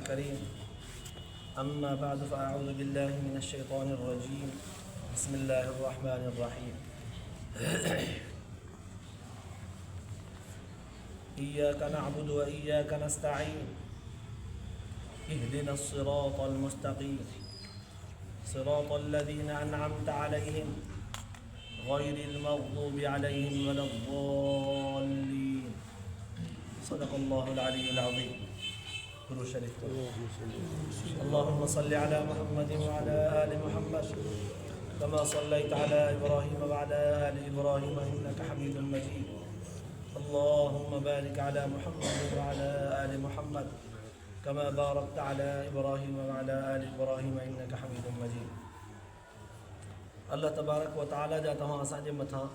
الكريم أما بعد فأعوذ بالله من الشيطان الرجيم بسم الله الرحمن الرحيم إياك نعبد وإياك نستعين اهدنا الصراط المستقيم صراط الذين أنعمت عليهم غير المغضوب عليهم ولا الضالين صدق الله العلي العظيم. درود شريف. اللهم صل على محمد وعلى آل محمد كما صليت على إبراهيم وعلى آل إبراهيم إنك حميد مجيد. اللهم بارك على محمد وعلى آل محمد كما باركت على إبراهيم وعلى آل إبراهيم إنك حميد مجيد. अल्लाह तबारक व तआला जा तव्हां असांजे मथां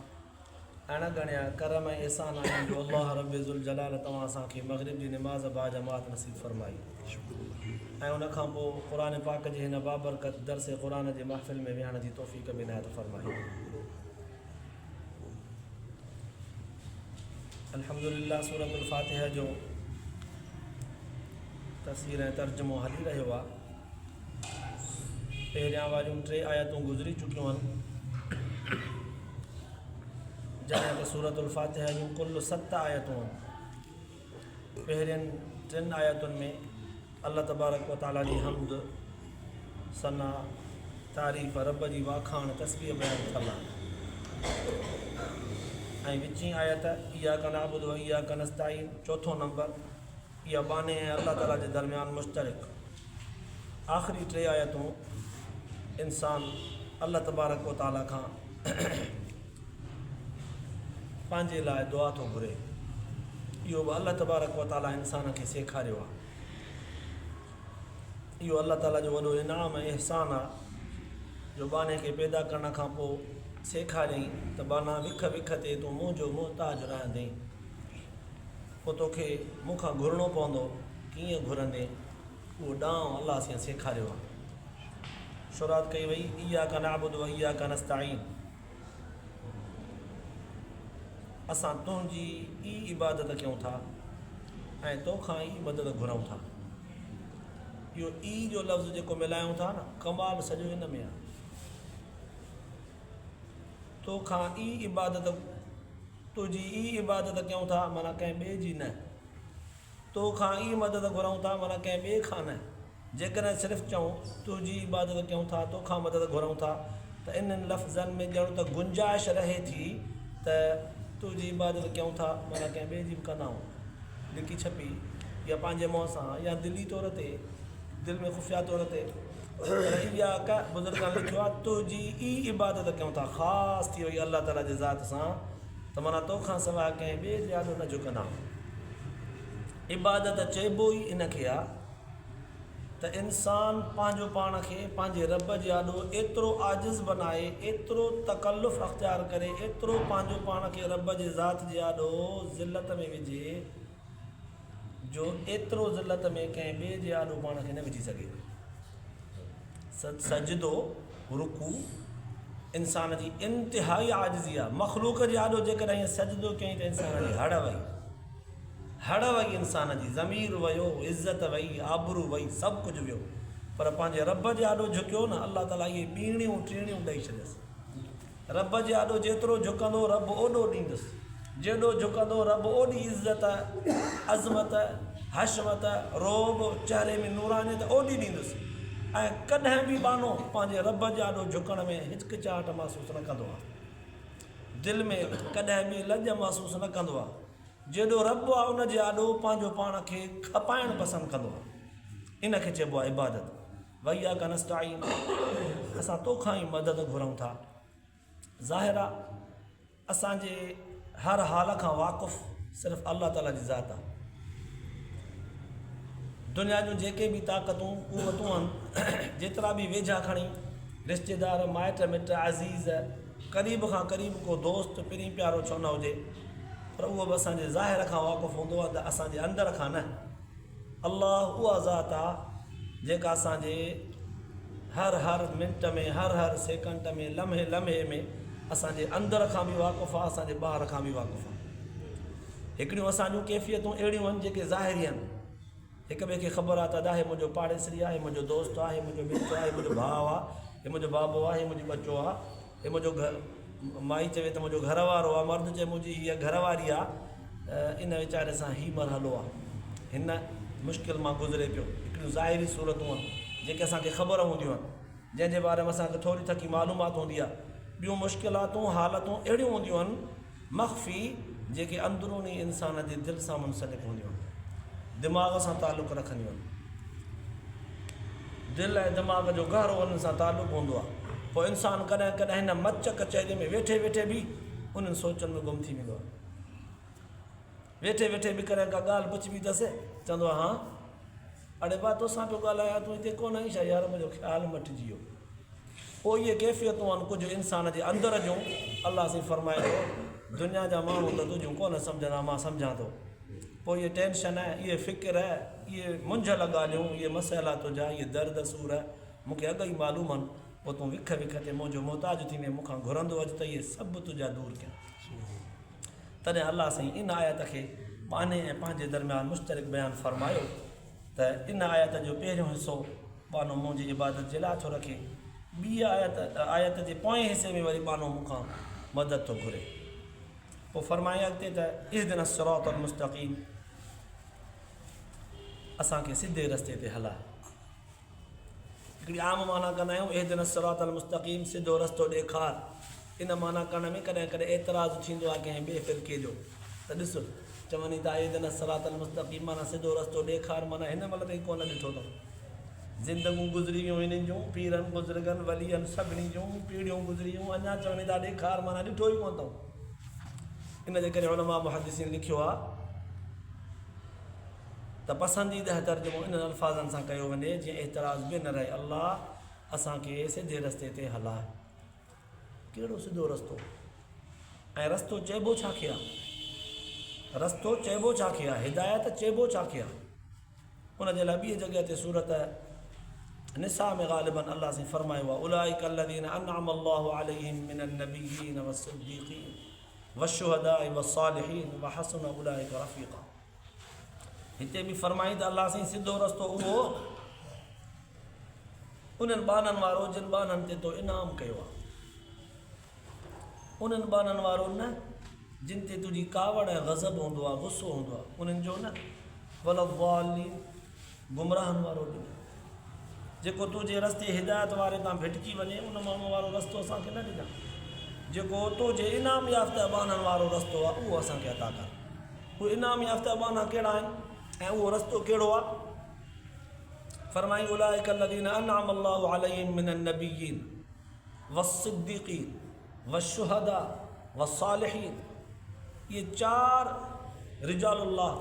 अणगणिया करम ऐं एहसान आहिनि जो अल्लाह रब ज़ुल जलाल तव्हां असांखे मग़रिब जी निमाज़ बाजमात नसीब फरमाई ऐं उन खां पोइ क़ुरान पाक जे हिन बाबरकत दर्स क़ुरान जे महफ़िल में विहण जी तौफ़ीक़ बि इनायत फरमाई। अल्हम्दुलिल्लाह सूरतुल फ़ातिहा जो तफ़सीर ऐं तर्जुमो हली रहियो आहे। पहिरियां वारियूं 3 आयतूं गुज़री चुकियूं आहिनि जॾहिं त सूरतुल फ़ातिहा जूं कुल 7 आयतूं आहिनि। पहिरियनि 3 आयतुनि में अल्लाह तबारक व तआला जी हम्द सना तारीफ़ रब जी वाखाण तस्बीह बयान थियल आहे ऐं विचीं आयत इय्याका नअबुदु व इय्याका नस्तईन 4 नंबर इहा बाने ऐं अल्लाह ताला जे दरमियान मुश्तरिक। आख़िरी 3 आयतूं इंसान अल्लाह तबारक व तआला खां पंहिंजे लाइ दुआ थो घुरे। इहो बि अल्लाह तबारक व तआला इंसान खे सेखारियो आहे। इहो अल्लाह ताला जो वॾो इनाम ऐं एहसान आहे जो बाने खे पैदा करण खां पोइ सेखारियईं त बाना विख विख ते तूं मुंहिंजो मुहताज रहंदे, पोइ तोखे मूंखां घुरणो पवंदो। कीअं घुरंदे उहो ॾांहुं अल्लाह सां सेखारियो आहे। शुरूआत कई वई इय्याका नअबुदु व इय्याका नस्तईन। असां तुंहिंजी ई इबादत कयूं था ऐं तोखां ई मदद घुरूं था। इहो ई जो लफ़्ज़ जेको मिलायूं था न, कमाल सॼो हिन में आहे। तोखां ई इबादत, तुंहिंजी ई इबादत कयूं था माना कंहिं ॿिए जी न। तोखां ई मदद घुरूं था माना कंहिं ॿिए खां न। जेकॾहिं सिर्फ़ु चऊं तुंहिंजी इबादत कयूं था, तोखां मदद घुरूं था, त इन्हनि लफ़्ज़नि में ॼण त गुंजाइश रहे थी त तुंहिंजी इबादत कयूं था माना कंहिं ॿिए जी बि कंदा आहियूं, लिकी छपी या पंहिंजे मुंहं सां या दिली तौर ते, दिलि में ख़ुफ़िया तौर ते। इय्याका बुज़ुर्गनि लिखियो आहे तुंहिंजी ई इबादत कयूं था, ख़ासि थी वई अल्लाह ताला जे ज़ात सां, त माना तोखां सवाइ कंहिं ॿिए जे आॾो न झुकंदा। इबादत चइबो ई इन खे आहे त इंसान पंहिंजो पाण खे पंहिंजे रब जे आॾो एतिरो आजिज़ बनाए, एतिरो तकल्लुफ़ अख़्तियार करे, एतिरो पंहिंजो पाण खे रब जे ज़ात जे आॾो ज़िलत में विझे जो एतिरो ज़िलत में कंहिं ॿिए जे आॾो पाण खे न विझी सघे। सजदो रुकू इंसान जी इंतिहाई आजिज़ी आहे। मख़लूक जे आॾो जेकॾहिं सजदो कयईं त इंसान जी हड़ वई इंसान जी, ज़मीर वियो, इज़त वई, आबरू वई, सभु कुझु वियो। पर पंहिंजे रब जे आॾो झुकियो न, अल्लाह ताला इहे ॿीणियूं टीणियूं ॾेई छॾियसि। रब जे आॾो जेतिरो झुकंदो रब ओॾो ॾींदुसि, जेॾो झुकंदो रब ओॾी इज़त, अज़मत, हशमत, रोब, चहिरे में नूरानियत ओॾी ॾींदुसि। ऐं कॾहिं बि बानो पंहिंजे रब जे आॾो झुकण में हिचकिचाहट महसूसु न कंदो आहे, दिलि में कॾहिं बि लॼ महसूसु न कंदो आहे। जेॾो रब आहे उन जे आॾो पंहिंजो पाण खे खपाइणु पसंदि कंदो आहे। इन खे चइबो आहे इबादत। व इय्याका नस्तईन, असां तोखां ई मदद घुरूं था। ज़ाहिर आहे असांजे हर हाल खां वाक़ुफ़ु सिर्फ़ु अल्लाह ताला जी ज़ात आहे। दुनिया जूं जेके बि ताक़तूं क़ुवतूं आहिनि, जेतिरा बि वेझा खणी रिश्तेदार, माइट मिट, अज़ीज़, क़रीब खां क़रीब को दोस्त, पिरी प्यारो छो न हुजे, पर उहो बि असांजे ज़ाहिर खां वाक़ुफ़ु हूंदो आहे त असांजे अंदर खां न। अल्लाह उहा ज़ात आहे जेका असांजे हर मिंट में, हर सेकंड में, लम्हे लम्हे में असांजे अंदर खां बि वाक़ुफ़ु आहे, असांजे ॿाहिरि खां बि वाक़ुफ़ु आहे। हिकिड़ियूं असांजूं कैफ़ियतूं अहिड़ियूं आहिनि जेके ज़ाहिरी आहिनि, हिक ॿिए खे ख़बर आहे त अदा हे मुंहिंजो पाड़ेसरी आहे, हे मुंहिंजो दोस्त आहे, हे मुंहिंजो मित्र आहे, हे मुंहिंजो भाउ आहे, हे मुंहिंजो बाबो आहे, हे मुंहिंजो बचो आहे, हे मुंहिंजो माई चवे त मुंहिंजो घर वारो आहे, मर्द चए मुंहिंजी हीअ घरवारी आहे। इन वीचारे सां ही मरहलो आहे, हिन मुश्किल मां गुज़रे पियो। हिकिड़ियूं ज़ाहिरी सूरतूं आहिनि जेके असांखे ख़बर हूंदियूं आहिनि, जंहिंजे बारे में असांखे थोरी थकी मालूमात हूंदी आहे। ॿियूं मुश्किलातूं हालतूं अहिड़ियूं हूंदियूं आहिनि मख़फ़ी, जेके अंदरूनी इंसान जे दिलि सां मुनसलिक हूंदियूं आहिनि, दिमाग़ सां तालुक़ु रखंदियूं आहिनि। दिलि ऐं दिमाग़ जो गहरो उन्हनि सां तालुक़ु हूंदो आहे। पोइ इंसानु कॾहिं कॾहिं हिन मच कचहरी में वेठे वेठे बि उन्हनि सोचनि में गुम थी वेंदो आहे। वेठे वेठे बि कॾहिं का ॻाल्हि पुछबी अथसि, चवंदो आहे हा अड़े बा तोसां पियो ॻाल्हायां, तूं हिते कोन आई छा? यार मुंहिंजो ख़्यालु मटिजी वियो। पोइ इहे कैफ़ियतूं आहिनि कुझु इंसान जे अंदर जूं। अलाह साईं फरमाए थो दुनिया जा माण्हू त तुंहिंजूं कोन सम्झंदा, मां सम्झां थो। पोइ इहे टेंशन आहे, इहे फ़िक्र आहे, इहे मुंझल ॻाल्हियूं, इहे मसइला तुंहिंजा, इहे दर्द सूर मूंखे अॻ ई मालूम आहिनि। पोइ तूं विख विख ते मुंहिंजो मोहताज थींदे मूंखां घुरंदो अचु त इहे सभु तुंहिंजा दूरि कयां। तॾहिं अलाह साईं इन आयत खे पाणे ऐं पंहिंजे दरमियान मुश्तरिक बयानु फ़रमायो त इन आयत जो पहिरियों हिसो बानो मुंहिंजी इबादत जे लाइ थो रखे, ॿी आयत जे पोएं हिसे में वरी बानो मूंखां मदद थो घुरे। पोइ फ़रमाए अॻिते त इहदिन सिरातल मुस्तक़ीम, असांखे सिधे रस्ते ते हलाए। हिकिड़ी आम माना कंदा आहियूं इहदिन सिरातल मुस्तक़ीम, सिधो रस्तो ॾेखार। इन माना करण में कॾहिं कॾहिं एतिराज़ु थींदो आहे कंहिं ॿिए फ़िरके जो, त ॾिस चवनि था इहदिन सिरातल मुस्तक़ीम माना सिधो रस्तो ॾेखार, माना हिन महिल ताईं कोन ॾिठो अथऊं। ज़िंदगियूं गुज़री वियूं हिननि जूं, पीरनि बुज़ुर्गनि वलियनि सभिनी जूं पीढ़ियूं गुज़री वियूं, अञा चवनि था ॾेखार, माना ॾिठो ई कोन अथऊं। इन जे करे उलमा मुहद्दिसीन लिखियो आहे त पसंदीदा तर्जुमो इन्हनि अल्फाज़नि सां कयो वञे जीअं एतिराज़ बि न रहे। अल्लाह असांखे सिधे रस्ते ते हलाए। कहिड़ो सिधो रस्तो? ऐं रस्तो चइबो छा खे आहे? रस्तो चइबो छा खे आहे? हिदायत चइबो छा खे आहे? उनजे लाइ ॿी जॻह ते सूरत निसा में ग़ालिबन अल्लाह साईं फरमायो आहे उलाइका अल्लज़ीना अनअम अल्लाहु अलैहिम मिनन नबिय्यीन वस्सिद्दीक़ीन वश्शुहदाए वस्सालिहीन वहसुन उलाइका रफ़ीक़ा। हिते बि फरमाई त अल्लाह साईं सिधो रस्तो उहो उन्हनि बाननि वारो जिन बाननि ते तो इनाम कयो आहे। उन्हनि बाननि वारो न जिन ते तुंहिंजी कावड़ ऐं गज़ब हूंदो आहे, गुस्सो हूंदो आहे, उन्हनि जो न। वलद्दालीन, गुमराहनि वारो ॾींहुं, जेको तुंहिंजे रस्ते हिदायत वारे तां भिटकी वञे, उन माण्हू वारो रस्तो असांखे न ॾिजां। जेको तुंहिंजे इनाम याफ़्ता बाननि वारो रस्तो आहे उहो असांखे अता कर। उहे इनाम याफ़्ता बाना कहिड़ा आहिनि ऐं उहो रस्तो कहिड़ो आहे? फरमाई उलाइका अल्लज़ीना अनअम अल्लाहु अलैहिम मिनन नबिय्यीन वस्सिद्दीक़ीन वश्शुहदा वस्सालिहीन। ये चार रिजालुल्लाह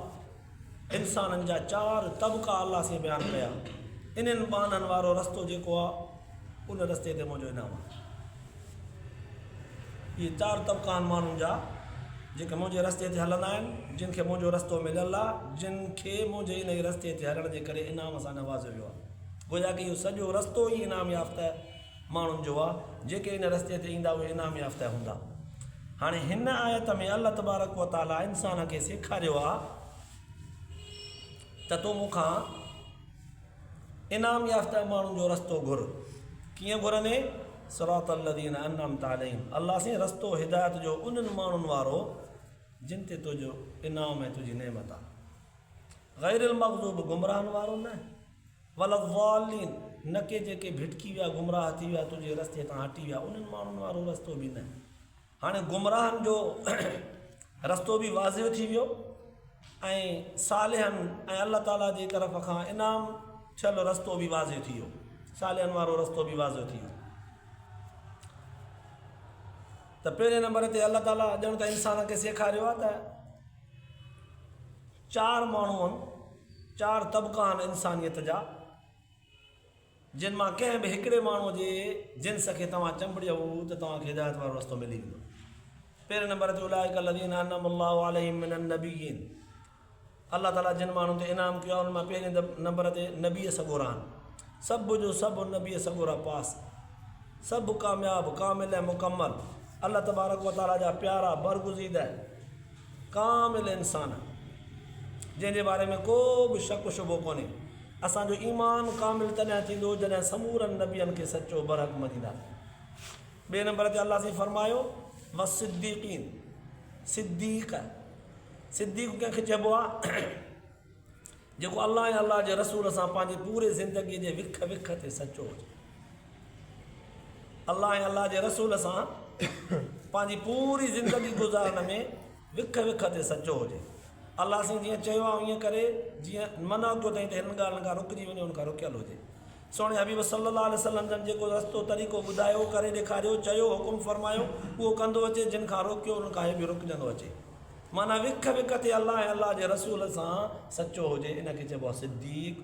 इंसाननि जा चार तबक़ा अल्लाह से बयानु कया। इन्हनि बाननि वारो रस्तो जेको आहे उन रस्ते ते मुंहिंजो इनाम आहे। इहे चार तबक़ा आहिनि माण्हुनि जा जेके मुंहिंजे रस्ते ते हलंदा आहिनि, जिन खे मुंहिंजो रस्तो मिलियलु आहे, जिन खे मुंहिंजे इन रस्ते ते हलण जे करे इनाम सां नवाज़ियो वियो आहे। गोया कि इहो सॼो रस्तो ई इनाम याफ़्ता माण्हुनि जो आहे, जेके इन रस्ते ते ईंदा उहे इनाम याफ़्ता हूंदा। हाणे हिन आयत में अल्लाह तबारक व तआला इंसान खे सेखारियो आहे त तूं मूंखां इनाम याफ़्ता माण्हुनि जो रस्तो घुर। कीअं घुरंदे? सिरातल लज़ीना अनअमत अलैहिम, अल्लाह से रस्तो हिदायत जो उन्हनि माण्हुनि वारो जिन ते तुंहिंजो इनाम ऐं तुंहिंजी नेमत आहे। ग़ैरिल मग़ज़ूब, गुमराहनि वारो न। वलद्दालीन, न के जेके भिटकी विया, गुमराह थी विया, तुंहिंजे रस्ते तां हटी विया, उन्हनि माण्हुनि वारो रस्तो बि न। हाणे गुमराहनि जो रस्तो बि वाज़िह थी वियो ऐं सालिहनि ऐं अल्लाह ताला जी तरफ़ खां इनाम थियल रस्तो बि वाज़िह थी वियो। सालिहनि वारो रस्तो बि वाज़िह थी वियो। त पहिरें नंबर ते अल्लाह ताला ॼण त इंसान खे सेखारियो आहे त चार माण्हू आहिनि, चार तबक़ा आहिनि इंसानियत जा, जिन मां कंहिं बि हिकिड़े माण्हूअ जे जिन्स खे तव्हां चंबड़ियो त तव्हांखे हिदायत वारो रस्तो मिली वेंदो। पहिरें नंबर ते उलाइका अल्लज़ीना अनअम अल्लाहु अलैहिम मिनन नबिय्यीन, अल्लाह ताला जिन माण्हुनि ते इनाम कयो आहे उन मां पहिरें नंबर ते नबीअ सॻोरा आहिनि। सभु जो सभु नबीअ सॻोरा पास, सभु कामयाबु, कामिल ऐं मुकमल, अल्लाह तबारक व तआला जा प्यारा बरगुज़ीदा कामिल इंसान, जंहिंजे बारे में को बि शक शुबो कोन्हे। असांजो ईमान कामिल तॾहिं थींदो जॾहिं समूरनि नबियनि खे सचो बरहक़ मञींदा। ॿिए नंबर ते अलाह साईं फरमायो व सिद्दीक़ीन, सिद्दीक़, सिद्दीक़ कंहिंखे चइबो आहे जेको अलाह ऐं अलाह जे रसूल सां पंहिंजी पूरे ज़िंदगीअ जे विख विख ते सचो हुजे। अलाह ऐं अलाह जे रसूल सां पंहिंजी पूरी ज़िंदगी गुज़ारण में विख विख ते सचो हुजे। अलाह साईं जीअं चयो आहे ईअं करे, जीअं मना कयो अथई त हिन ॻाल्हि खां रुकिजी वञे, हुन खां रुकियल हुजे। सोणे हबीब सल्लल्लाहु अलैहि वसल्लम जन जेको रस्तो तरीक़ो ॿुधायो, करे ॾेखारियो, चयो, हुकुम फरमायो, उहो कंदो अचे। जिन खां रोकियो उन खां बि रुकजंदो अचे। माना विख विख ते अलाह ऐं अलाह जे रसूल सां सचो हुजे, इनखे चइबो आहे सिद्दीक़।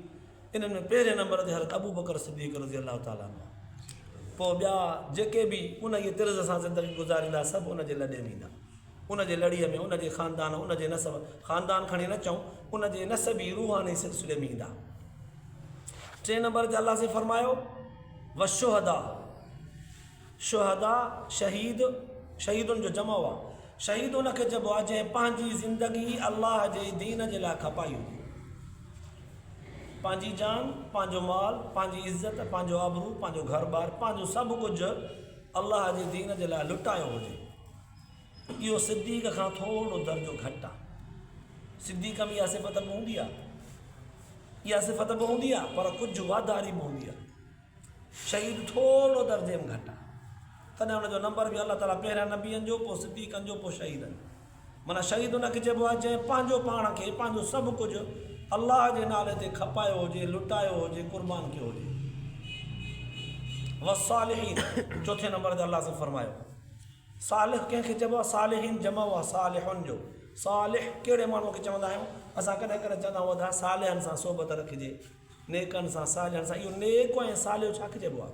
इन्हनि में पहिरें नंबर ते हज़रत अबू बकर सिद्दीक़ रज़ी अलाह ताला अन्हु। पोइ ॿिया जेके बि उन जे तिर्ज़ सां ज़िंदगी गुज़ारींदा सभु उन जे लॾे में ईंदा, उन जे लड़ीअ में, उन जे ख़ानदान, उन जे नसब, ख़ानदान खणी न चऊं, उन जे नसबी रूहानी सिलसिले में ईंदा। टे नंबर ते अलाह से फरमायो व शुहदा, शुहदा शहीद, शहीदुनि जो जमा हुआ। शहीद उनखे चइबो आहे जंहिं पंहिंजी ज़िंदगी अलाह जे दीन जे लाइ खपाई हुजे। पंहिंजी जान, पंहिंजो माल, पंहिंजी इज़त, पंहिंजो आबरू, पंहिंजो घर बार, पंहिंजो सभु कुझु अलाह जे दीन जे लाइ लुटायो हुजे। इहो सिद्दीक़ खां थोरो दर्जो घटि आहे। सिद्दीक़ में इहा सिफ़त बि हूंदी आहे, इहा सिफ़त बि हूंदी आहे, पर कुझु वाधारी बि हूंदी आहे। शहीद थोरो दर्जे में घटि आहे, तॾहिं हुनजो नंबर बि अलाह ताला पहिरियां नबियनि जो, पोइ सिद्दीक़नि जो, पोइ शहीदनि। माना शहीद हुनखे चइबो आहे जंहिं पंहिंजो पाण खे, पंहिंजो सभु कुझु अलाह जे नाले ते खपायो हुजे, लुटायो हुजे, कुर्बान कयो हुजे। वसालिहीन, चौथे नंबर ते अलाह से फरमायो सालिह कंहिंखे चइबो आहे, सालिहीन जमा हुआ सालिहुनि जो। सालिह कहिड़े माण्हूअ खे चवंदा आहियूं असां, कॾहिं कॾहिं चवंदा आहियूं वधा सालिहनि सां सोबत रखिजे, नेकनि सां, सालिहनि सां। इहो नेक ऐं सालियो छा चइबो आहे?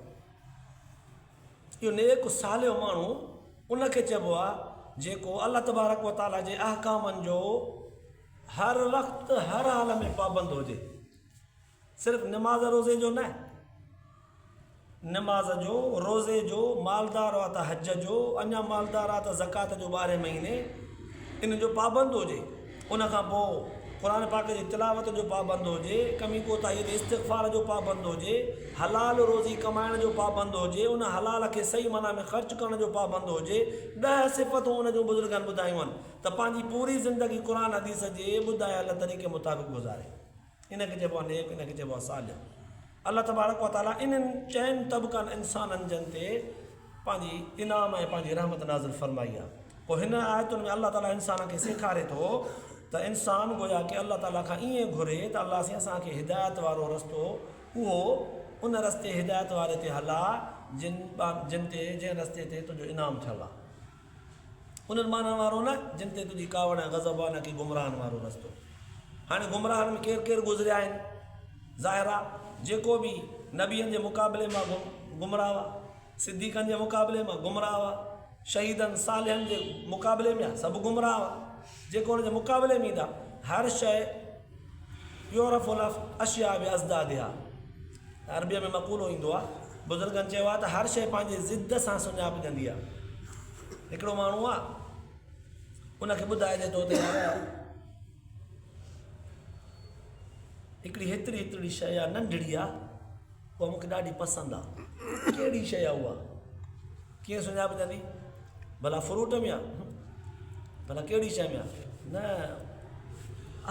इहो नेक सालियो माण्हू उनखे चइबो आहे जेको अल्लाह तबारक व ताला जे अहकामनि जो हर वक़्तु हर हाल में पाबंद हुजे। सिर्फ़ु निमाज़ रोज़े जो न, निमाज़ जो, रोज़े जो, मालदार आहे त हज जो, अञा मालदार आहे त ज़कात जो 12 महीने इन जो पाबंद हुजे। उन खां पोइ क़ुरान पाक जी तिलावत जो पाबंद हुजे, कमी कोताही ते इस्तिग़फ़ार जो पाबंद हुजे, हलाल रोज़ी कमाइण जो पाबंद हुजे, उन हलाल खे सही माना में ख़र्च करण जो पाबंद हुजे। 10 सिफ़तूं उन जूं बुज़ुर्गनि ॿुधायूं आहिनि त पंहिंजी पूरी ज़िंदगी क़ुरान हदीस जे ॿुधायल तरीक़े मुताबिक़ गुज़ारे। इनखे चइबो आहे नेक, इनखे चइबो आहे सालिह। अल्लाह तबारक व ताला इन्हनि 4 तबक़नि इंसाननि जन ते पंहिंजी इनाम ऐं पंहिंजी रहमत नाज़िल फरमाई आहे। पोइ हिन आयतुनि में अल्लाह ताला इंसान खे सेखारे थो त इंसान गोया कि अल्लाह ताला खां ईअं घुरे त अल्लाह साईं असांखे हिदायत वारो रस्तो, उहो उन रस्ते हिदायत वारे ते हला जंहिं रस्ते ते तुंहिंजो इनाम थियल आहे। उन्हनि माननि वारो न जिन ते तुंहिंजी कावड़ ऐं गज़ब आहे, न की गुमराहनि वारो रस्तो। हाणे गुमराहनि में केरु केरु गुज़रिया आहिनि? ज़ाहिर आहे जेको बि नबियनि जे मुक़ाबले मां गुमराह हुआ, सिद्दीक़नि जे मुक़ाबले मां गुमराह हुआ, शहीदनि सालिहनि जे मुक़ाबले में सभु गुमराह हुआ। जेको हुन जे मुक़ाबले में ईंदा, हर शइ यूरफ़ुल अशिया बि अज़दादिहा, अरबीअ में मक़ूलो ईंदो आहे, बुज़ुर्गनि चयो आहे त हर शइ पंहिंजी ज़िद सां सुञापजंदी आहे। हिकिड़ो माण्हू आहे, उनखे ॿुधाइजे थो त हिकिड़ी हेतिरी शइ आहे, नंढड़ी आहे, उहा मूंखे ॾाढी पसंदि आहे। कहिड़ी शइ आहे उहा? कीअं सुञापजंदी? भला फ्रूट में आहे? भला कहिड़ी शइ में आहे? न,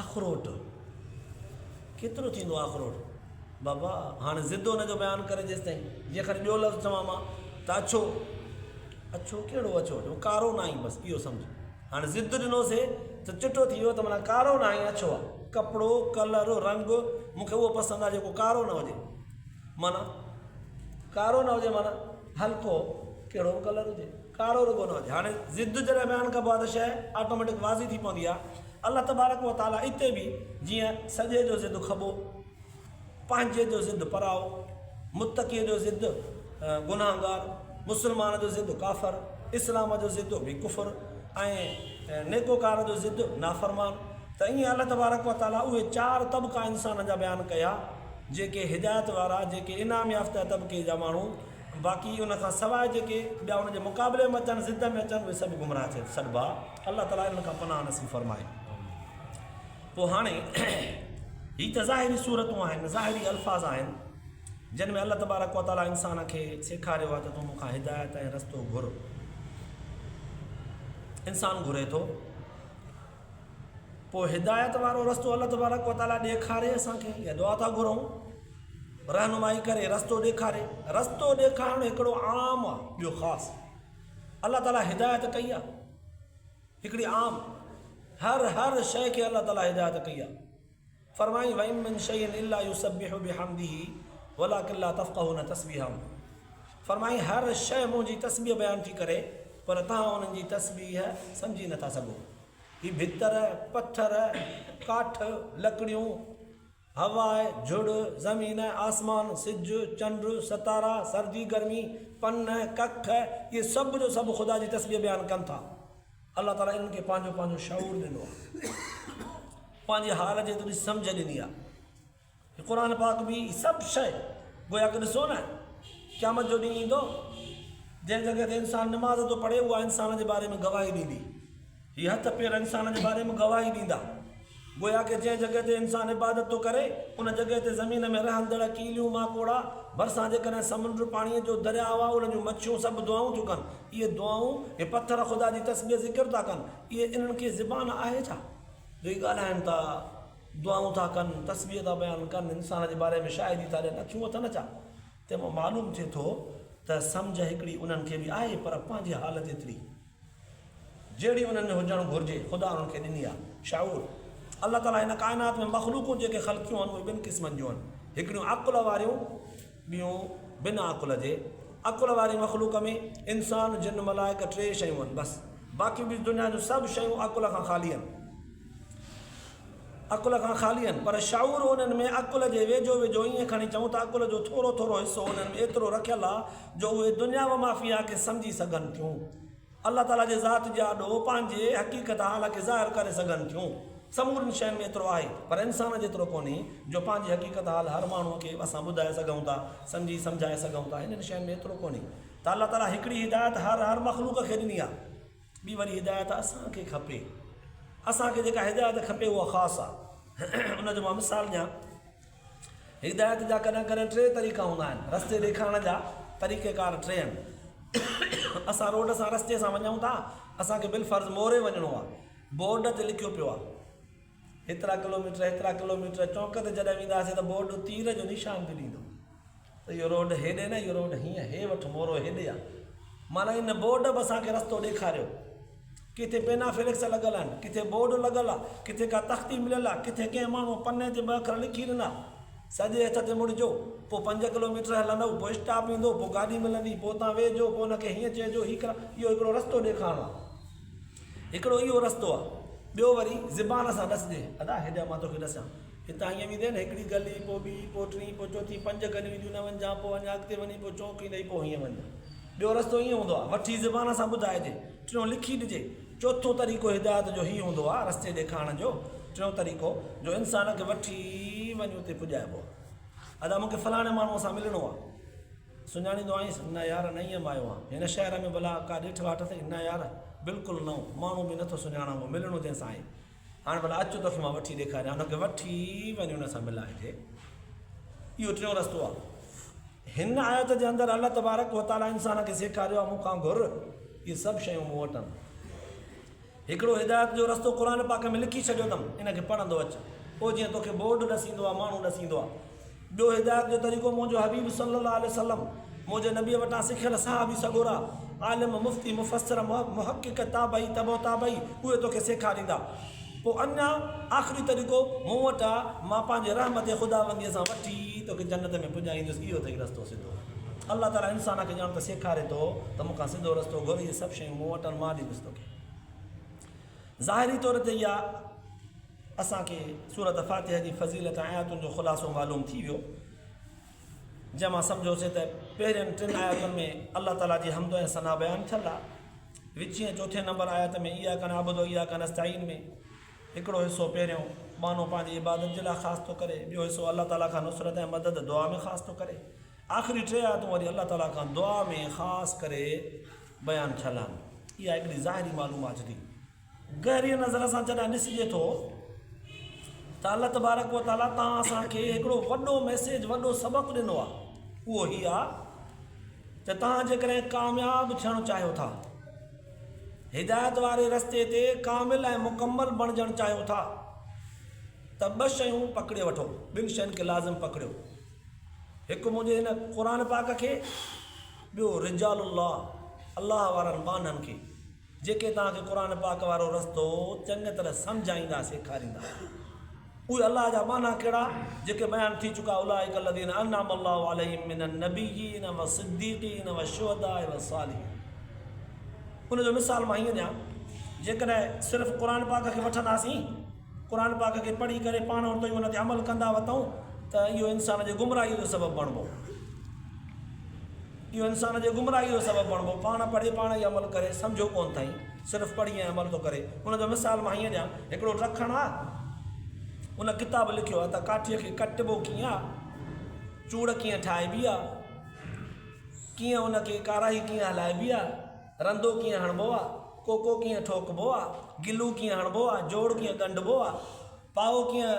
अखरोट। केतिरो थींदो आहे अखरोट? बाबा हाणे ज़िद हुनजो बयानु करे जेसि ताईं, जीअं खणी ॿियो लफ़्ज़ चवां मां त अछो, अछो कहिड़ो अछो? कारो न आई, बसि इहो सम्झ। हाणे ज़िद ॾिनोसीं त चिटो थी वियो, त माना कारो न आई, अछो आहे। कपिड़ो, कलर, रंग मूंखे उहो पसंदि आहे जेको कारो न हुजे। माना कारो न हुजे, माना हल्को कहिड़ो बि कलर हुजे, कारो रुगो न हुजे। हाणे ज़िद जॾहिं बयानु कबो आहे त शइ ऑटोमेटिक वाज़ी थी पवंदी आहे। अल्लाह तबारक व ताला हिते बि जीअं सॼे जो ज़िद खबो, पंहिंजे जो ज़िद पराओ, मुतक़ीअ जो ज़िद गुनाहगार, मुस्लमान जो ज़िद काफ़र, इस्लाम जो ज़िद बि कुफ़र, ऐं नेकोकार जो ज़िद नाफ़रमान। त ईअं अल्लाह तबारक व ताला उहे 4 तबक़ा इंसान जा बयानु कया, जेके हिदायत वारा, जेके इनाम याफ़्ता तबक़े जा माण्हू, बाक़ी उन खां सवाइ जेके ॿिया उन जे मुक़ाबले में अचनि, ज़िद में अचनि, उहे सभु गुमराह थिए सॾिबा। अल्लाह ताला इन खां पनाह नसीब फरमाए। पोइ हाणे ही त ज़ाहिरी सूरतूं आहिनि, ज़ाहिरी अल्फाज़ आहिनि जिन में अल्लाह तबारक व तआला इंसान खे सेखारियो आहे त तूं मूंखां हिदायत ऐं रस्तो घुर। इंसान घुरे थो, पोइ हिदायत वारो रस्तो अल्लाह तबारक व तआला ॾेखारे असांखे, या दुआ था घुरूं रहनुमाई करे रस्तो ॾेखारे। रस्तो ॾेखारणु हिकिड़ो आम आहे, ॿियो ख़ासि। अल्लाह ताला हिदायत कई आहे हिकिड़ी आम, हर शइ खे अल्लाह ताला हिदायत कई आहे। फरमाई वइन मिन शैइन इल्ला युसब्बिहु बिहम्दिही वलाकिन ला तफ़क़हून तस्बीहहुम। फरमाई हर शइ मुंहिंजी तस्बीह बयानु थी करे, पर तव्हां उन्हनि जी तस्बीह सम्झी नथा सघो। ही भितर, पत्थर, काठ, लकड़ियूं, हवा, झुड़, ज़मीन, आसमान, सिज, चंड, सितारा, सर्दी, गर्मी, पन, कख, ये सभु जो सभु ख़ुदा जी तस्बीह बयानु कनि था। अल्लाह ताला इन्हनि खे पंहिंजो पंहिंजो शऊर ॾिनो आहे, पंहिंजी हाल जे थोरी सम्झ ॾिनी आहे। क़ुर पाक बि सभु शइ गोया के ॾिसो न, क़यामत जो ॾींहुं ईंदो जंहिं जॻह ते इंसान निमाज़ थो पढ़े, उहा इंसान जे बारे में गवाही ॾींदी। हीअ हथ पेर इंसान जे बारे में गवाही ॾींदा। गोया के जंहिं जॻह ते इंसान इबादत थो करे, उन जॻह ते ज़मीन में रहंदड़ कीलियूं, माकोड़ा, भरिसां जेकॾहिं समुंड पाणीअ जो दरियाव आहे, उन जूं मच्छियूं सभु दुआऊं थियूं कनि। इहे दुआऊं, इहे पथर ख़ुदा जी तस्बीह ज़िक्र था कनि। इहे इन्हनि खे ज़बान आहे छा जो इहे ॻाल्हाइनि था, दुआऊं था कनि, तस्बीह था बयानु कनि, इंसान जे बारे में शाइरी था ॾियनि, अखियूं अथनि छा? तंहिंमां मालूम थिए थो त सम्झ हिकिड़ी उन्हनि खे बि आहे, पर पंहिंजी हालत एतिरी जहिड़ी उन्हनि में हुजणु घुरिजे ख़ुदा उन्हनि खे ॾिनी आहे शाऊर। अल्लाह ताला हिन काइनात में मख़लूक़ूं जेके ख़लक़ियूं आहिनि उहे ॿिनि क़िस्मनि जूं आहिनि, हिकिड़ियूं अक़ुल वारियूं, ॿियूं बिना अक़ुल जे। अक़ुल वारी मख़लूक़ में इंसान, जिन, मलाइक, 3 शयूं आहिनि बसि। बाक़ी बि दुनिया जूं सभु शयूं अक़ुल खां ख़ाली आहिनि, अक़ुल खां ख़ाली आहिनि। पर शाऊर उन्हनि में अक़ुल जे वेझो वेझो, ईअं खणी चऊं त अक़ुल जो थोरो थोरो हिसो उन्हनि में एतिरो रखियलु आहे जो उहे दुनिया व माफ़िया खे सम्झी सघनि थियूं, अल्लाह ताला जे ज़ात जा ॾोह पंहिंजे हक़ीक़त हाल खे ज़ाहिर करे सघनि थियूं। समूरनि शयुनि में एतिरो आहे, पर इंसान जेतिरो कोन्हे जो पंहिंजी हक़ीक़त हाल हर माण्हूअ खे असां ॿुधाए सघूं था, सम्झाए सघूं था। हिननि शयुनि में एतिरो कोन्हे। त अल्लाह ताला हिकिड़ी हिदायत हर मख़लूक़ खे ॾिनी आहे। ॿी वरी हिदायत असांखे खपे, असांखे जेका हिदायत खपे उहा ख़ासि आहे। उनजो मां मिसाल ॾियां। हिदायत जा कॾहिं कॾहिं 3 तरीक़ा हूंदा आहिनि, रस्ते ॾेखारण जा तरीक़ेकार 3 आहिनि। असां रोड सां रस्ते सां वञूं था, असांखे बिलफर्ज़ मोरे वञिणो आहे, बोर्ड ते लिखियो पियो आहे हेतिरा किलोमीटर, चौंक ते जॾहिं वेंदासीं त बोर्ड तीर जो निशान बि ॾींदो त इहो रोड हेॾे न, इहो रोड हीअं, हे वठि मोरो हेॾे आहे। माना इन बोर्ड बि असांखे रस्तो ॾेखारियो। किथे पेना फिलिक्स लॻल आहिनि, किथे बोर्ड लॻल आहे, किथे का तख़्ती मिलियल आहे, किथे कंहिं माण्हू पने ते 2 अखर लिखी ॾिना, सॼे हथ ते मुड़िजो, पोइ 5 किलोमीटर हलंदव, पोइ स्टॉप ईंदो, पोइ गाॾी मिलंदी, पोइ तव्हां वेझो, पोइ हुनखे हीअं चइजो, इहो हिकिड़ो रस्तो ॾेखारणो आहे। हिकिड़ो इहो रस्तो आहे। ॿियो वरी ज़बान सां ॾसजे, अदा हेॾा मां तोखे ॾसां, हितां हीअं वेंदे न, हिकिड़ी गली, पोइ ॿी, पोइ 3, पोइ 4, 5 गलियूं ईंदियूं, न वञा, पोइ अञा अॻिते वञी, पोइ चौक ईंदई, पोइ हीअं वञ। ॿियो रस्तो ईअं हूंदो आहे, वठी ज़बान सां ॿुधाइजे। 3 लिखी ॾिजे। चौथो तरीक़ो हिदायत जो हीअं हूंदो आहे, रस्ते ॾेखारण जो 3 तरीक़ो जो इंसान खे वठी वञी उते पुॼाइबो आहे। अदा मूंखे फलाणे माण्हूअ सां मिलणो आहे, सुञाणींदो आहीं? न यार, न ईअं मां आयो आहियां हिन शहर में, भला का ॾेठ वाठ अथई? न यार, बिल्कुलु न, माण्हू बि नथो सुञाणा, मिलणो जंहिंसां आहे। हाणे भला अचो तोखे मां वठी ॾेखारियां, हुनखे वठी वञी हुन सां मिलाइजे। इहो 3 रस्तो आहे। हिन आयत जे अंदरि अल्लाह तबारक व तआला इंसान खे सेखारियो आहे, मूंखां घुर, इहे सभु शयूं मूं वटि आहिनि। हिकिड़ो हिदायत जो रस्तो क़ुर पाक में लिखी छॾियो अथमि, इनखे पढ़ंदो अचु, पोइ जीअं तोखे बोर्ड ॾसींदो आहे, माण्हू ॾसींदो आहे। ॿियो हिदायत जो तरीक़ो मुंहिंजो हबीब सल्लल्लाहु अलैहि वसल्लम, मुंहिंजे नबीअ वटां सिखियल सहाबी सॻोरा, आलिम, मुफ़्ती, मुफ़स्सिर, मुहक़िक़, ताबई, तबो ताबई, उहे तोखे सेखारींदा। पोइ अञा आख़िरी तरीक़ो मूं वटि आहे, मां पंहिंजे रहमत ख़ुदाबंदीअ सां वठी तोखे जन्नत में पुॼाईंदुसि। इहो अथई रस्तो सिधो। अल्लाह ताला इंसान खे ॼाण त सेखारे थो त मूंखां सिधो रस्तो घुर, इहे सभु शयूं मूं वटि आहिनि, मां ॾींदुसि तोखे। ज़ाहिरी तौर ते इहा असांखे सूरत फ़ातिहा जी फ़ज़ीलत ऐं आयतुनि जो ख़ुलासो मालूम थी वियो, जंहिंमां सम्झोसीं त पहिरियनि 3 आयतुनि में अल्लाह ताला जी हम्द ऐं सना बयानु थियल आहे। विचीं 4 नंबर आयत में इय्याका नअबुदु व इय्याका नस्तईन में हिकिड़ो हिसो पहिरियों माण्हू पंहिंजी इबादत जे लाइ ख़ासि थो करे, ॿियो हिसो अल्लाह ताला खां नुसरत ऐं मदद दुआ में ख़ासि थो करे, आख़िरी 3 आयतूं वरी अल्लाह ताला खां दुआ में ख़ासि करे बयानु थियल आहिनि। इहा हिकिड़ी ज़ाहिरी मालूमात थी। गहरीअ नज़र सां जॾहिं ॾिसिजे थो त अल्लाह तबारक व ताला तव्हां असांखे हिकिड़ो वॾो मैसेज वॾो सबक़ु ॾिनो आहे। उहो ई आहे त तव्हां जेकॾहिं कामयाबु थियणु चाहियो था, हिदायत वारे रस्ते ते कामिल ऐं मुकमल बणजणु चाहियो था, त ॿ शयूं पकड़े वठो, ॿिनि शयुनि खे लाज़िम पकड़ियो। हिकु मुंहिंजे हिन क़ुर पाक खे, ॿियो रिजालुल्लाह, अलाह वारनि बाननि खे, जेके तव्हांखे क़ुर पाक वारो रस्तो चङी तरह सम्झाईंदा, सेखारींदा। उहे अलाह जा माना कहिड़ा जेके बयानु थी चुका, उलाइक लज़ीना अनअम अल्लाहु अलैहिम मिनन नबिय्यीन व सिद्दीक़ीन व शुहदा व सालिहीन। उनजो मिसाल मां हीअं ॾियां, जेकॾहिं सिर्फ़ु क़ुर पाक खे वठंदासीं, क़ुर पाक खे पढ़ी करे पाण वटि उन ते अमल कंदा वठूं, त इहो इंसान जे गुमराही जो सबबु बणिबो। इहो इंसान जे गुमराही जो सबबु बणिबो। पाण पढ़े पाण ई अमल करे, सम्झो कोन अथई, सिर्फ़ु पढ़ी ऐं अमल थो करे। उनजो मिसाल मां हीअं ॾियां, हिकिड़ो रखणु आहे, उन किताब लिखियो आहे त काठीअ खे कटिबो कीअं आहे, चूड़ कीअं ठाहिबी आहे, कीअं उनखे काराही कीअं हलाइबी आहे, रंदो कीअं हणिबो आहे, कोको कीअं ठोकबो आहे, गिलू कीअं हणिबो आहे, जोड़ कीअं ॻंढिबो आहे, पाओ कीअं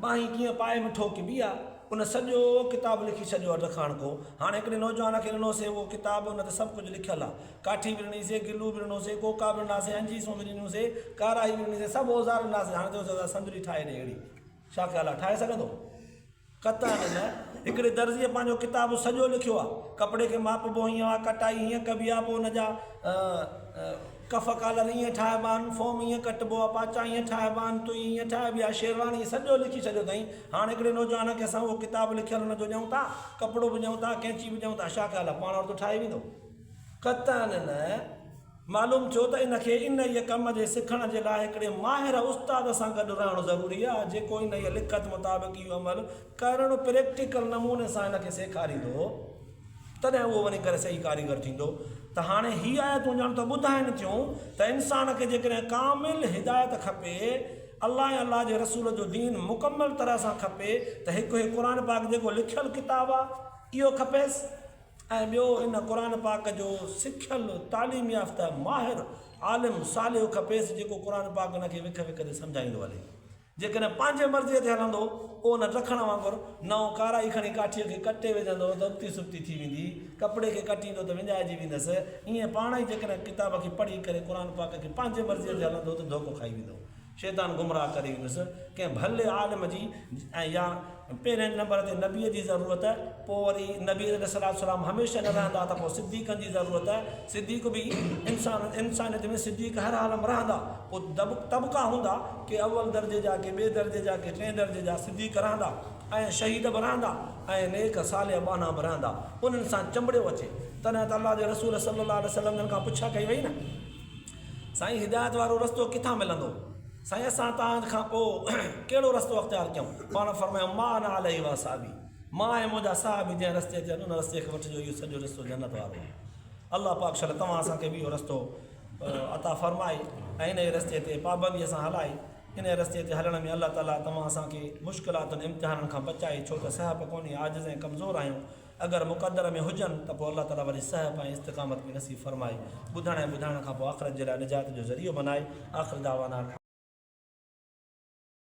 बाही कीअं पाए में ठोकबी आहे। उन सॼो किताबु लिखी छॾियो आहे रखण को। हाणे हिकिड़े नौजवान खे ॾिनोसीं उहो किताबु, उन ते सभु कुझु लिखियलु आहे। काठी बि ॾिनीसीं, गिलू बि ॾिनोसीं, कोका बि ॾिनासीं, अंजीसूं बि ॾिनोसीं, काराही बि ॾिनीसीं, सभु औज़ार ॾिनासीं। हाणे चयोसीं संदरी ठाहे ॾे अहिड़ी। छा ख़्यालु आहे, ठाहे सघंदो? कतई न। हिकिड़े दर्जीअ पंहिंजो किताबु सॼो लिखियो आहे, कपिड़े खे मापबो हीअं आहे, कटाई हीअं कबी आहे, पोइ हुनजा कफ कालर ईअं ठाहिबा आहिनि, फॉर्म ईअं कटिबो आहे, पाचा ईअं ठाहिबा आहिनि, तुई ईअं ठाहिबी आहे, शेरवानी, सॼो लिखी छॾियो अथई। हाणे हिकिड़े नौजवान खे असां उहो किताबु लिखियलु हुनजो ॾियूं था, कपिड़ो बि ॾियूं था, कैंची बि ॾियूं था, छा ख़्यालु आहे, पाण वटि ठाहे वेंदो? कतई न। मालूम थियो त इनखे इन इहे कम जे सिखण जे लाइ हिकिड़े माहिर उस्ताद सां गॾु रहणु ज़रूरी आहे, जेको इन इहे लिखत मुताबिक़ इहो अमल करणु प्रैक्टिकल नमूने सां हिनखे सेखारींदो, तॾहिं उहो वञी करे सही कारीगर थींदो। त हाणे हीअ आयतूं ॼण त ॿुधाइनि थियूं त इंसान खे जेकॾहिं कामिल हिदायत खपे, अलाह ऐं अलाह जे रसूल जो दीन मुकमल तरह सां खपे, त हिकु हे क़ुर पाक जेको लिखियलु किताबु आहे इहो खपेसि, ऐं ॿियो इन क़ुर पाक जो सिखियलु तालीम याफ़्ता माहिर आलिम सालिह खपेसि, जेको क़ुर पाक हुनखे विख विख ते सम्झाईंदो हले। जेकॾहिं पंहिंजे मर्ज़ीअ ते हलंदो, उहो न रखण वांगुरु नओं काराई खणी काठीअ खे कटे विझंदो त उबती सुबती थी वेंदी, कपिड़े खे कटींदो त विञाइजी वेंदसि। ईअं पाण ई जेकॾहिं किताब खे पढ़ी करे क़ुर पाक खे पंहिंजे मर्ज़ीअ ते हलंदो त धोखो खाई वेंदो, शैतान गुमराह करे वेंदुसि। कंहिं भले आलिम जी ऐं या पहिरें नंबर ते नबीअ जी ज़रूरत, पोइ वरी नबी अलैहिस्सलाम हमेशह न रहंदा त पोइ सिद्दीक़नि जी ज़रूरत आहे। सिद्दीक़ बि इंसानियत में सिद्दीक़ हर हाल में रहंदा। पोइ तबका हूंदा कि अव्वल दर्जे जा, के ॿिए दर्जे जा, के टें दर्जे जा सिद्दीक़ रहंदा, ऐं शहीद बि रहंदा, ऐं नेक सालिह बाना बि रहंदा। उन्हनि सां चंबड़ियो अचे। तॾहिं त अलाह जे रसूल सल्लल्लाहु अलैहि वसल्लम खां पुछा कई वई न, साईं हिदायत वारो रस्तो किथां मिलंदो? साईं असां तव्हां खां पोइ कहिड़ो रस्तो अख़्तियार कयूं? पाण फरमायो मां न अलैहि व साहबी, मां ऐं मुंहिंजा साहबी जंहिं रस्ते ते उन रस्ते खे वठिजो, इहो सॼो रस्तो जन्नत वारो आहे। अलाह पाक शल तव्हां असांखे बि इहो रस्तो अता फ़रमाए ऐं इन रस्ते ते पाबंदीअ सां हलाए। इन रस्ते ते हलण में अलाह ताला तव्हां असांखे मुश्किलातुनि इम्तिहाननि खां बचाए, छो त सहब कोन्हे, आजिज़ ऐं कमज़ोर आहियूं। अगरि मुक़दर में हुजनि त पोइ अलाह ताला वरी सहब ऐं इस्तिक़ामत बि नसीब फ़रमाए, ॿुधण ऐं ॿुधाइण खां पोइ आख़िरत जे लाइ निजात जो ज़रियो बनाए। आख़िर दावाना